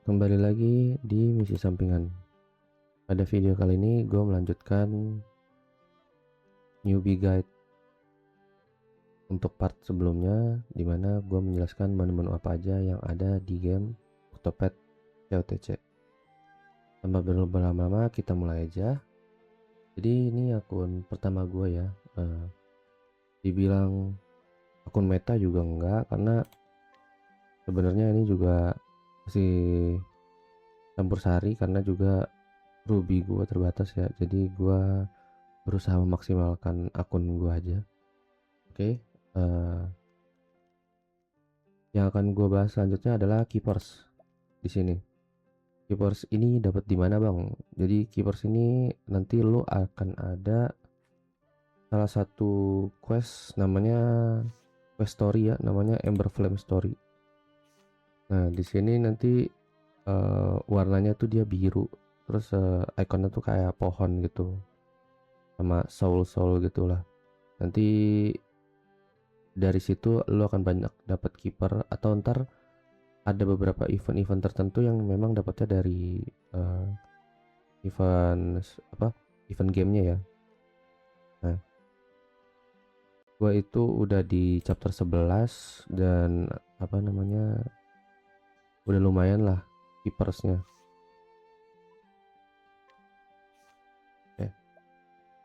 Kembali lagi di misi sampingan. Pada video kali ini gue melanjutkan newbie guide untuk part sebelumnya, dimana gue menjelaskan menu-menu apa aja yang ada di game Octopath COTC. Tanpa berlama-lama kita mulai aja. Jadi ini akun pertama gue ya. Dibilang akun meta juga enggak, karena sebenarnya ini juga masih campur sari, karena juga Ruby gue terbatas ya. Jadi gue berusaha memaksimalkan akun gue aja. Oke, yang akan gue bahas selanjutnya adalah keepers di sini. Keepers ini dapat di mana bang? Jadi keepers ini nanti lo akan ada salah satu quest, namanya quest story ya, namanya Ember Flame Story. Nah di sini nanti warnanya tuh dia biru, terus ikonnya tuh kayak pohon gitu, sama soul gitulah. Nanti dari situ lo akan banyak dapat keeper, atau ntar ada beberapa event-event tertentu yang memang dapatnya dari uh, event event gamenya ya. Nah gua itu udah di chapter 11 dan udah lumayan lah keepersnya.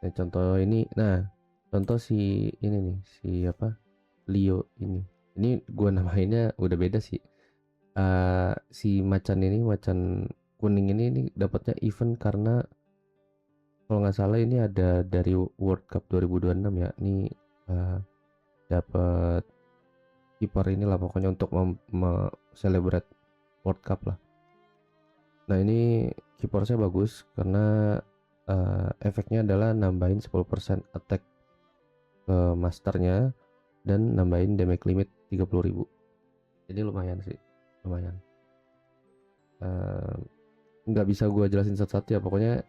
Nah, contoh si ini nih, si Leo ini gua namainnya udah beda sih. Si macan kuning ini dapatnya event karena kalau nggak salah ini ada dari World Cup 2026 ya. Ini dapat kiper inilah pokoknya untuk celebrate World Cup lah. Nah ini kipernya bagus karena efeknya adalah nambahin 10% attack ke masternya dan nambahin damage limit 30.000. Jadi lumayan sih, lumayan. Nggak bisa gue jelasin satu-satu ya, pokoknya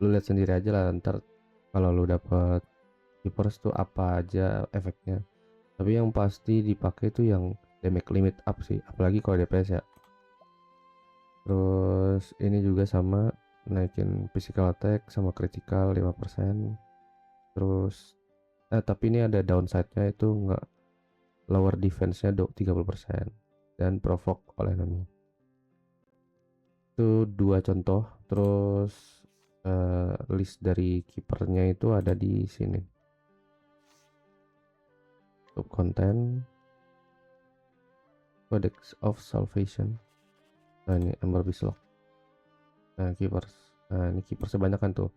lu lihat sendiri aja lah ntar kalau lu dapet keepers tuh apa aja efeknya. Tapi yang pasti dipakai tuh yang damage limit up sih, apalagi kalau DPS ya. Terus ini juga sama, naikin physical attack sama critical 5%. Terus tapi ini ada downside-nya, itu nggak lower defense-nya 30% dan provoke oleh enemy. Itu dua contoh. Terus list dari kipernya itu ada di sini. Sub content, Codex of Salvation. Nah ini Ember Beastlock. Nah keepers, nah ini keeper sebanyak kan tuh,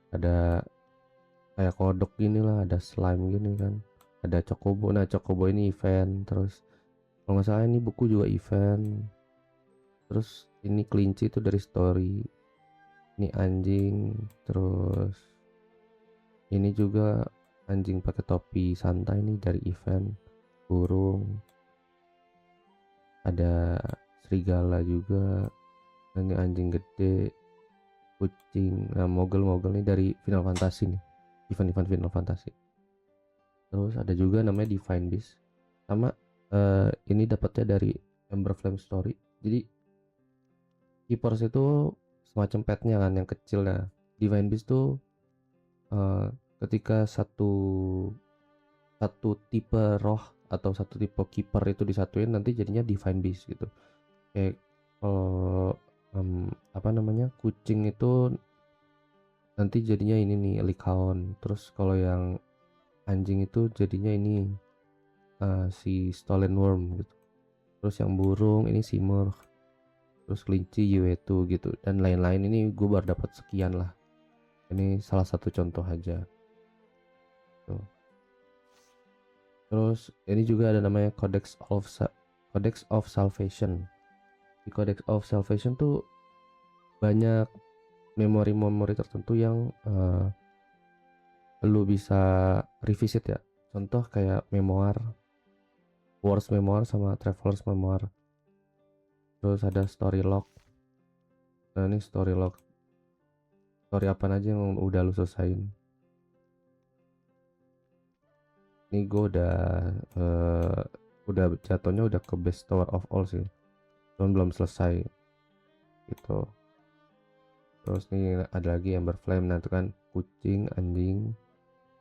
ada kayak kodok gini lah, ada slime gini kan, ada chocobo. Nah chocobo ini event, terus kalau nggak salah ini buku juga event. Terus ini kelinci itu dari story, ini anjing, terus ini juga anjing pakai topi santai nih dari event. Burung, ada serigala juga, ini anjing gede, kucing. Nah mogel nih dari Final Fantasy nih, event-event Final Fantasy. Terus ada juga namanya Divine Beast, sama ini dapatnya dari Ember Flame Story. Jadi keepers itu semacam petnya kan yang kecil ya. Divine Beast tuh ketika satu tipe roh atau satu tipe keeper itu disatuin, nanti jadinya Divine Beast gitu. Kayak kalau kucing itu nanti jadinya ini nih Lycaon. Terus kalau yang anjing itu jadinya ini si Stolen Worm gitu. Terus yang burung ini Simurgh, terus kelinci Yuetu gitu, dan lain-lain. Ini gue baru dapat sekian lah, ini salah satu contoh aja tuh. Terus ini juga ada namanya Codex of Salvation. Di Codex of Salvation tuh banyak memori-memori tertentu yang lu bisa revisit ya. Contoh kayak memoir, Wars Memoir sama Travelers Memoir. Terus ada story log. Nah ini story log, story apa aja yang udah lu selesain. Ini gue udah jatuhnya udah ke best tower of all sih. cuman belum selesai gitu. Terus nih ada lagi Ember Flame, nah itu kan kucing, anjing,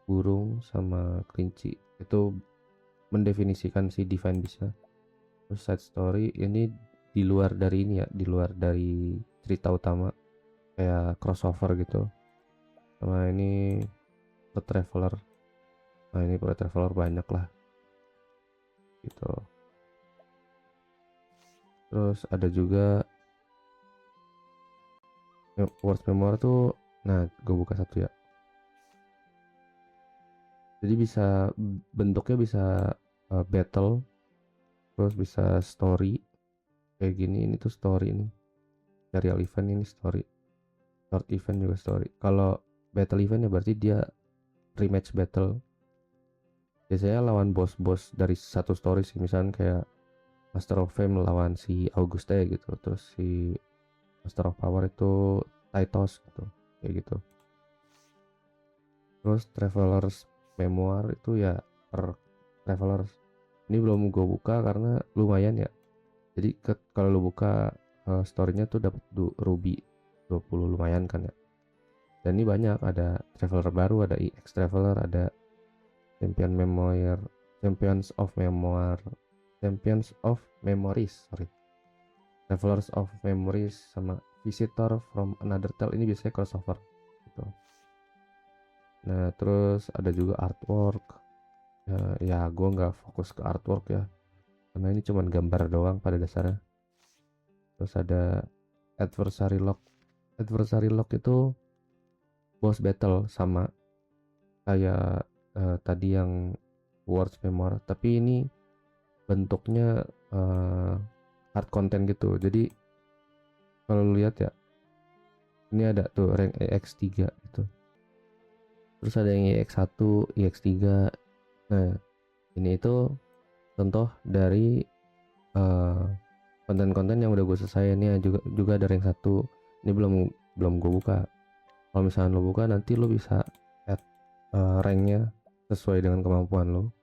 burung sama kelinci, itu mendefinisikan si Divine Beast ya. Terus side story ini di luar dari ini ya, di luar dari cerita utama, kayak crossover gitu. Sama ini Plot Traveler, nah ini Plot Traveler banyak lah gitu. Terus ada juga Words Memoir tuh, nah gue buka satu ya. Jadi bisa bentuknya bisa battle, terus bisa story kayak gini. Ini tuh story, ini serial event, ini story, short event juga story. Kalau battle event ya berarti dia rematch battle, biasanya lawan bos-bos dari satu story sih, misalnya kayak Master of Fame lawan si Auguste gitu, terus si Master of Power itu Titos gitu, kayak gitu. Terus Traveler's Memoir itu ya per Travelers, ini belum gue buka karena lumayan ya. Jadi kalau lu buka story-nya tuh dapat ruby 20, lumayan kan ya. Dan ini banyak, ada traveler baru, ada EX Traveler, ada Champion Memoir, Champions of Memoir, Champions of Memories, sorry, Travelers of Memories, sama Visitor from Another Tale. Ini biasanya crossover gitu. Nah terus ada juga artwork, ya gue nggak fokus ke artwork ya, karena ini cuman gambar doang pada dasarnya. Terus ada Adversary Lock. Adversary Lock itu boss battle, sama kayak tadi yang Words Memoir, tapi ini bentuknya hard content gitu. Jadi kalau lu lihat ya, ini ada tuh rank EX3 gitu. Terus ada yang EX1, EX3. Nah, ini itu contoh dari konten-konten yang udah gue selesai. Ini juga ada rank 1. Ini belum gue buka. Kalau misalnya lo buka, nanti lo bisa add ranknya sesuai dengan kemampuan lo.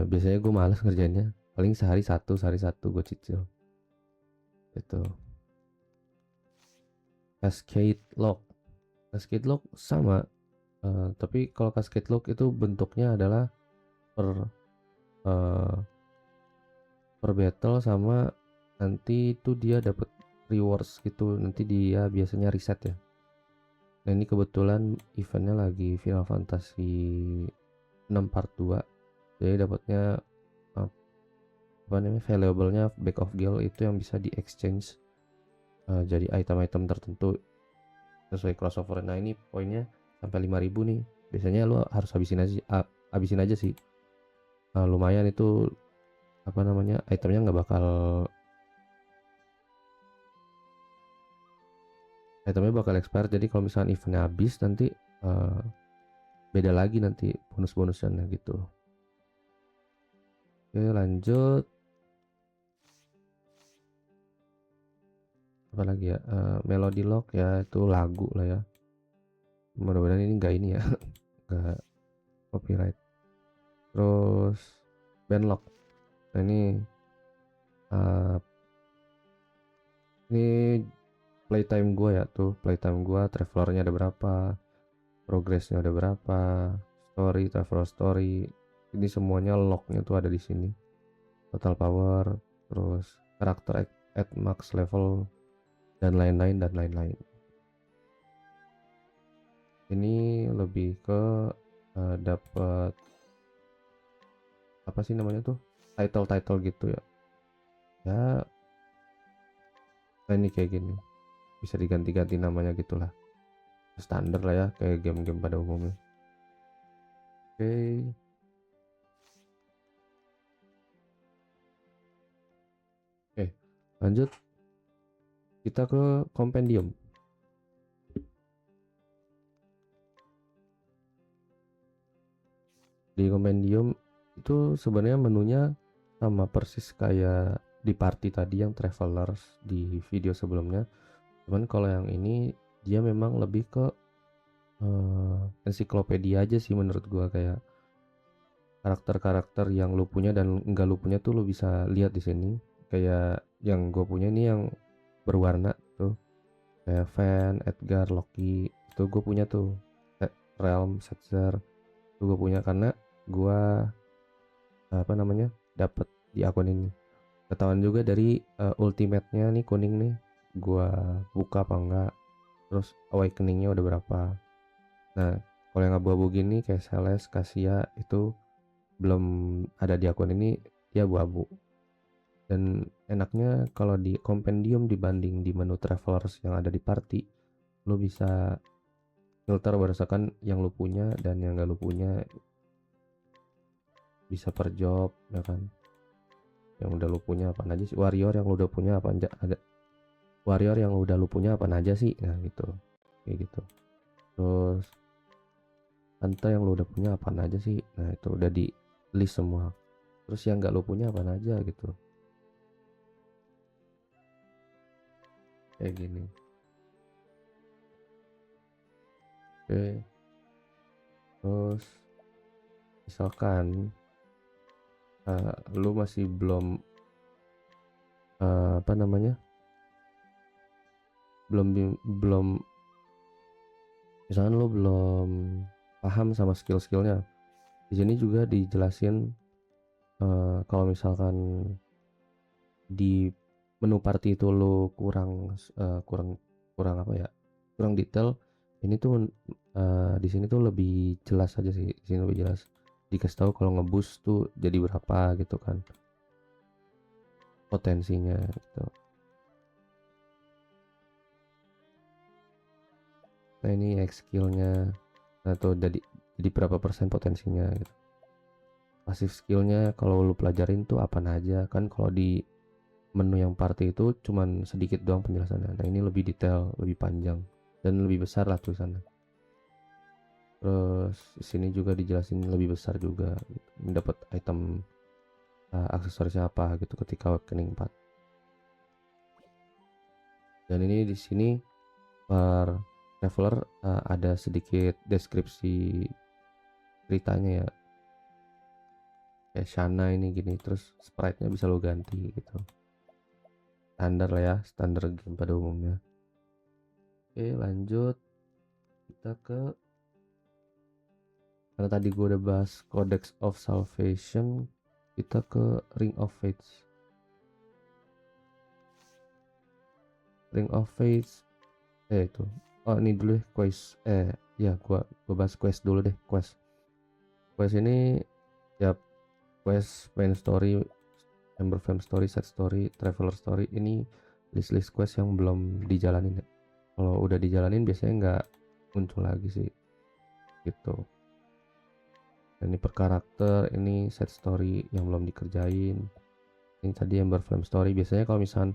Biasanya gue males ngerjainnya, paling sehari satu gue cicil gitu. Cascade Lock sama, tapi kalau Cascade Lock itu bentuknya adalah uh, per battle, sama nanti itu dia dapat rewards gitu, nanti dia biasanya reset ya. Nah ini kebetulan eventnya lagi Final Fantasy 6 part 2, jadi dapatnya apa namanya, valuable-nya Bag of Gil itu yang bisa di exchange jadi item-item tertentu sesuai crossover. Nah ini poinnya sampai 5000 nih, biasanya lo harus habisin aja sih. Lumayan itu, apa namanya, itemnya nggak bakal, expire. Jadi kalau misalnya eventnya habis nanti beda lagi nanti bonus-bonusnya gitu. Oke lanjut, apa lagi ya, Melody Lock ya, itu lagu lah ya, mudah-mudahan ini enggak ini ya enggak copyright. Terus Band Lock, nah ini playtime gue ya, tuh playtime gue, travelernya ada berapa, progressnya ada berapa, story, traveler story, ini semuanya locknya tuh ada di sini. Total power, terus karakter at max level, dan lain-lain. Ini lebih ke dapat apa sih namanya tuh, title gitu ya. Nah ini kayak gini, bisa diganti-ganti namanya gitulah, standar lah ya kayak game-game pada umumnya. Oke, lanjut kita ke kompendium. Di kompendium itu sebenarnya menunya sama persis kayak di party tadi yang travelers di video sebelumnya, cuman kalau yang ini dia memang lebih ke ensiklopedia aja sih menurut gua. Kayak karakter-karakter yang lu punya dan enggak lu punya tuh lu bisa lihat di sini. Kayak yang gue punya ini yang berwarna tuh, kayak Van, Edgar, Loki, itu gue punya tuh. Realm, Setzer, itu gue punya karena gue apa namanya dapat di akun ini. Ketahuan juga dari ultimate-nya nih kuning nih, gue buka apa enggak, terus awakening-nya udah berapa. Nah, kalau yang abu-abu gini kayak Celeste, Cassia itu belum ada di akun ini, dia abu-abu. Dan enaknya kalau di kompendium dibanding di menu travelers yang ada di party, lo bisa filter berdasarkan yang lo punya dan yang gak lo punya, bisa per job ya kan. Yang udah lo punya apa aja sih, warrior yang lo udah punya apa aja, ada warrior yang udah lo punya apa aja sih, nah gitu, kayak gitu. Terus tante yang lo udah punya apa aja sih, nah itu udah di list semua. Terus yang gak lo punya apa aja gitu, kayak gini. Oke, terus misalkan lu masih belum apa namanya belum misalkan lu belum paham sama skill-skillnya, di sini juga dijelasin kalau misalkan di menu party itu lu kurang kurang apa ya, kurang detail, ini tuh di sini tuh lebih jelas aja sih, di sini lebih jelas dikasih tahu kalau ngeboost tuh jadi berapa gitu kan potensinya gitu. Nah ini X skillnya, atau jadi berapa persen potensinya gitu. Pasif skillnya kalau lu pelajarin tuh apa aja kan, kalau di menu yang party itu cuman sedikit doang penjelasannya. Nah ini lebih detail, lebih panjang dan lebih besar lah tulisannya. Terus di sini juga dijelasin lebih besar juga gitu. Mendapat item aksesorisnya apa gitu ketika awakening 4. Dan ini di sini per traveler ada sedikit deskripsi ceritanya ya. Kayak Shana ini gini, terus sprite-nya bisa lo ganti gitu. Standar lah ya, standar game pada umumnya. Oke, lanjut kita ke, karena tadi gue udah bahas Codex of Salvation, kita ke Ring of Fates. Ring of Fates itu, oh ini dulu deh quest, ya gua bahas quest dulu deh. Quest ini ya, quest main story, Ember Flame story, set story, traveler story, ini list quest yang belum dijalanin ya. Kalau udah dijalanin biasanya nggak muncul lagi sih gitu. Dan ini per karakter, ini set story yang belum dikerjain. Ini tadi Ember Flame story, biasanya kalau misalkan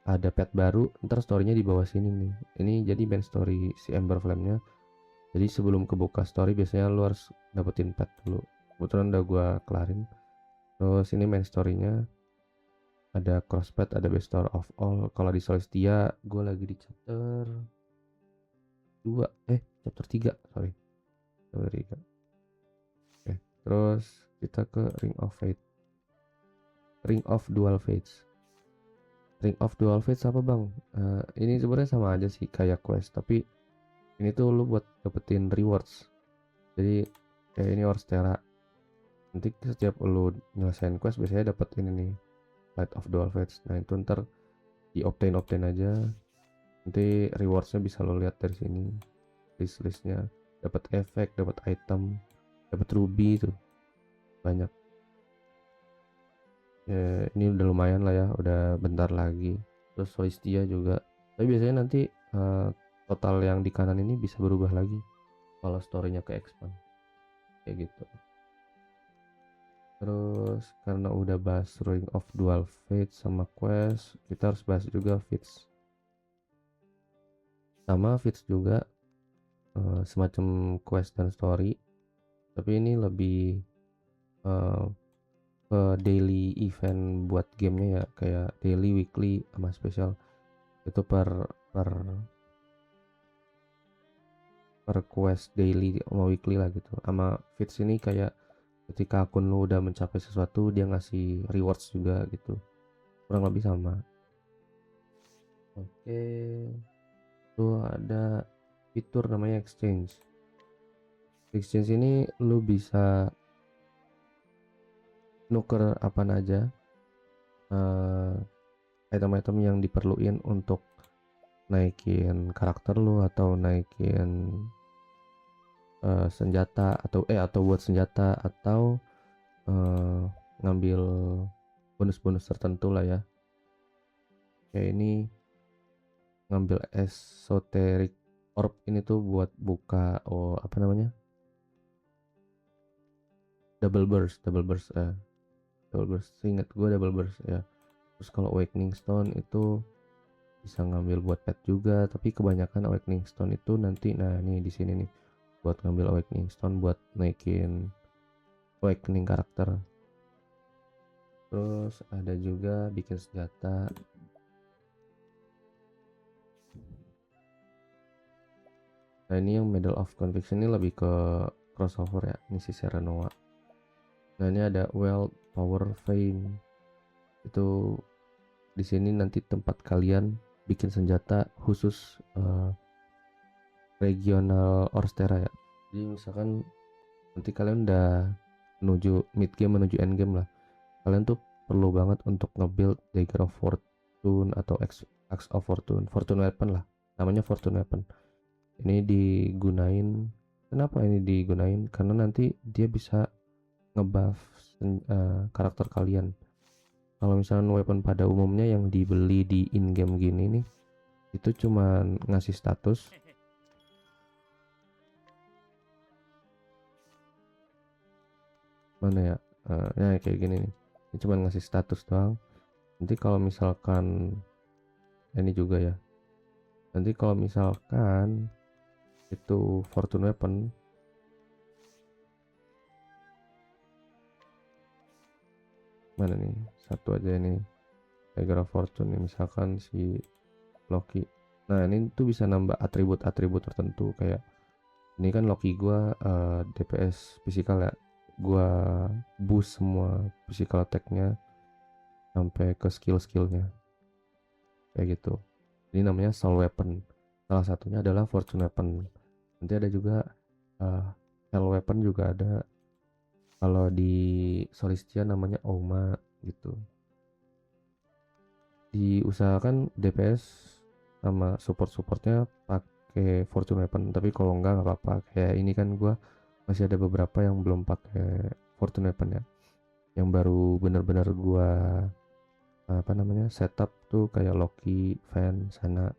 ada pet baru ntar storynya di bawah sini nih. Ini jadi main story si Ember Flame nya, jadi sebelum kebuka story biasanya lu harus dapetin pet dulu. Kebetulan udah gua kelarin. Terus ini main storynya ada cross pet, ada best store of all. Kalau di Solstia gue lagi di chapter 2, chapter 3, sorry, chapter 3. Oke, terus kita ke Ring of Fate, Ring of Dual Fates. Ring of Dual Fates apa bang? Ini sebenarnya sama aja sih kayak quest, tapi ini tuh lu buat dapetin rewards. Jadi kayak ini Orstera, nanti setiap lu nyelesain quest biasanya dapet ini nih, Light of Dual Fates. Nah itu ntar di obtain aja, nanti rewardsnya bisa lo lihat dari sini, listnya, dapat efek, dapat item, dapat ruby tuh banyak ya. Ini udah lumayan lah ya, udah bentar lagi. Terus Solistia juga, tapi biasanya nanti total yang di kanan ini bisa berubah lagi kalau storynya ke expand kayak gitu. Terus karena udah bahas Ring of Dual Fates sama quest, kita harus bahas juga Fates. Sama Fates juga semacam quest dan story, tapi ini lebih ke daily event buat gamenya ya, kayak daily, weekly, sama special. Itu per quest daily sama weekly lah gitu. Sama feeds ini kayak ketika akun lu udah mencapai sesuatu dia ngasih rewards juga gitu, kurang lebih sama. Oke, tuh ada fitur namanya exchange. Exchange ini lu bisa nuker apa aja, eh, item-item yang diperluin untuk naikin karakter lu atau naikin senjata atau buat senjata atau eh, ngambil bonus-bonus tertentu lah ya. Kayak ini ngambil esoteric orb ini tuh buat buka apa namanya, double burst ingat gue double burst ya. Terus kalau awakening stone itu bisa ngambil buat pet juga, tapi kebanyakan awakening stone itu nanti, nah nih di sini nih buat ngambil awakening stone buat naikin awakening karakter. Terus ada juga bikin senjata. Nah ini yang Medal of Conviction ini lebih ke crossover ya, ini si Serenoa. Nah ini ada Wealth, Power, Fame. Itu di sini nanti tempat kalian bikin senjata khusus regional Orstera ya. Jadi misalkan nanti kalian udah menuju mid game menuju end game lah, kalian tuh perlu banget untuk nge-build Dagger of Fortune atau Axe of Fortune Weapon lah, namanya Fortune Weapon. Ini digunain, kenapa ini digunain, karena nanti dia bisa ngebuff karakter kalian. Kalau misalnya weapon pada umumnya yang dibeli di in-game gini nih, itu cuman ngasih status. Mana ya, ya kayak gini nih, ini cuman ngasih status doang. Nanti kalau misalkan ini juga ya, nanti kalau misalkan itu Fortune Weapon, mana nih satu aja ini Dagger of Fortune nih, misalkan si Loki. Nah ini tuh bisa nambah atribut-atribut tertentu, kayak ini kan Loki gua DPS physical ya, gua boost semua physical attack-nya sampai ke skill-skillnya kayak gitu. Ini namanya Soul Weapon, salah satunya adalah Fortune Weapon. Nanti ada juga Hell Weapon juga ada, kalau di Solistia namanya Oma gitu. Diusahakan DPS sama support-supportnya pakai Fortune Weapon, tapi kalau enggak nggak apa-apa. Kayak ini kan gua masih ada beberapa yang belum pakai Fortune Weapon ya, yang baru bener-bener gua apa namanya setup tuh kayak Loki, Van, Sana.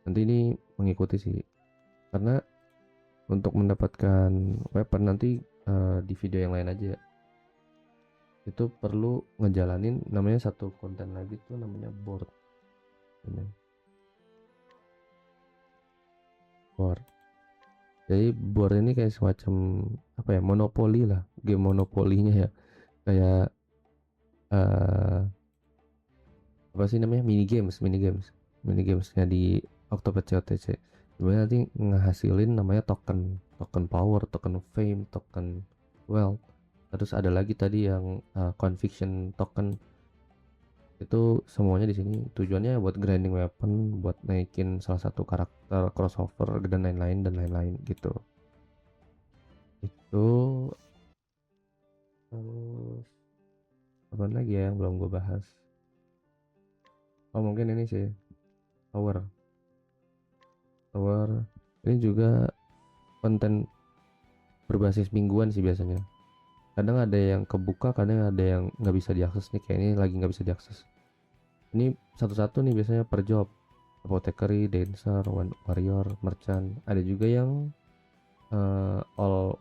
Nanti ini mengikuti sih, karena untuk mendapatkan weapon nanti di video yang lain aja ya, itu perlu ngejalanin namanya satu konten lagi tuh namanya board. Ini board. Jadi board ini kayak semacam apa ya, monopoli lah, game monopolinya ya, kayak eh apa sih namanya, mini gamesnya di Octopath COTC. Sebenarnya nanti ngehasilin namanya token, token power, token fame, token wealth. Terus ada lagi tadi yang conviction token. Itu semuanya di sini tujuannya buat grinding weapon, buat naikin salah satu karakter crossover dan lain-lain gitu. Itu terus apa lagi ya yang belum gue bahas? Oh mungkin ini sih tower. Tower ini juga konten berbasis mingguan sih biasanya. Kadang ada yang kebuka, kadang ada yang nggak bisa diakses nih. Kayak ini lagi nggak bisa diakses. Ini satu-satu nih biasanya per job. Apothecary, dancer, warrior, merchant. Ada juga yang all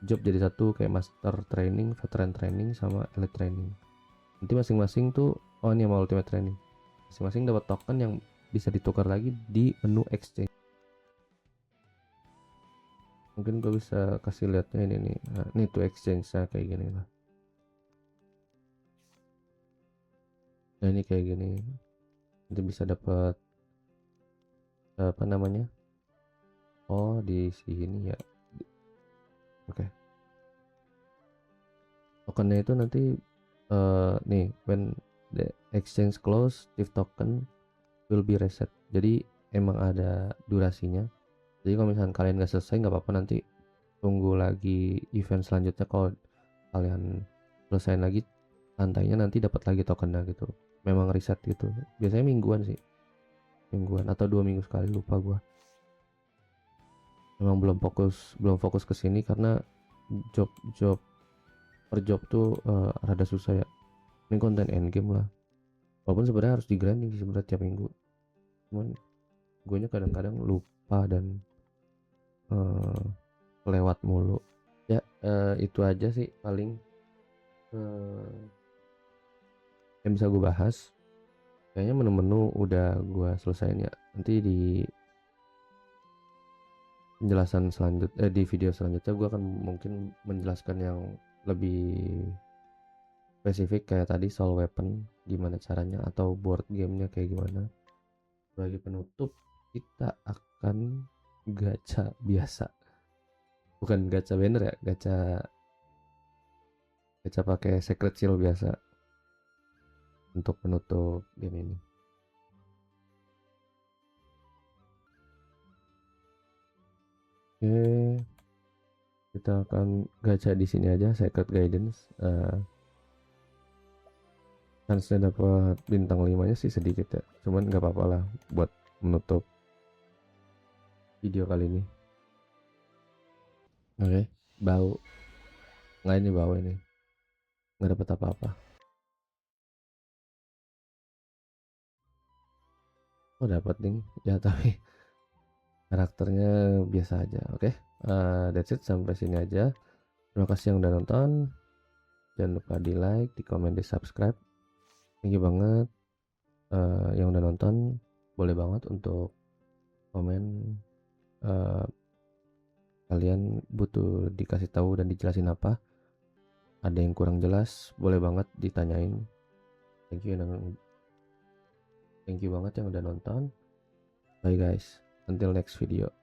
job jadi satu, kayak master training, veteran training, sama elite training. Nanti masing-masing tuh, oh ini sama ultimate training, masing-masing dapat token yang bisa ditukar lagi di menu exchange. Mungkin gue bisa kasih lihatnya ini nih. Nah, ini tuh exchange nya kayak gini lah. Nah ini kayak gini, nanti bisa dapat apa namanya, oh di sini ya. Oke, tokennya itu nanti nih when the exchange close, give token will be reset. Jadi emang ada durasinya. Jadi kalau misalkan kalian nggak selesai nggak apa-apa, nanti tunggu lagi event selanjutnya. Kalau kalian selesai lagi lantainya, nanti dapat lagi tokennya gitu. Memang reset gitu. Biasanya mingguan sih, mingguan atau 2 minggu sekali, lupa gua. Memang belum fokus ke sini karena job job per job tuh rada susah ya. Ini konten endgame lah. Walaupun sebenarnya harus di grinding sih sebenarnya tiap minggu. Cuman guanya kadang-kadang lupa dan eh, kelewat mulu. Ya itu aja sih paling yang bisa gue bahas. Kayaknya menu-menu udah gue selesaiin ya. Nanti di penjelasan selanjutnya, di video selanjutnya gue akan mungkin menjelaskan yang lebih spesifik kayak tadi soal weapon gimana caranya, atau board gamenya kayak gimana. Sebagai penutup, kita akan gacha biasa, bukan gacha banner ya, gacha gacha pakai secret shield biasa untuk penutup game ini. Oke, kita akan gacha di sini aja secret guidance. Chance dapat bintang 5 nya sih sedikit ya, cuman nggak apa-apa lah buat menutup video kali ini. Oke, bau nggak, ini bau, ini nggak dapat apa-apa. Oh dapat ding ya, tapi karakternya biasa aja. Oke, that's it, sampai sini aja. Terima kasih yang udah nonton. Jangan lupa di like, di komen, di subscribe. Thank you banget yang udah nonton. Boleh banget untuk komen, kalian butuh dikasih tahu dan dijelasin apa. Ada yang kurang jelas, boleh banget ditanyain. Thank you banget yang udah nonton. Bye guys, until next video.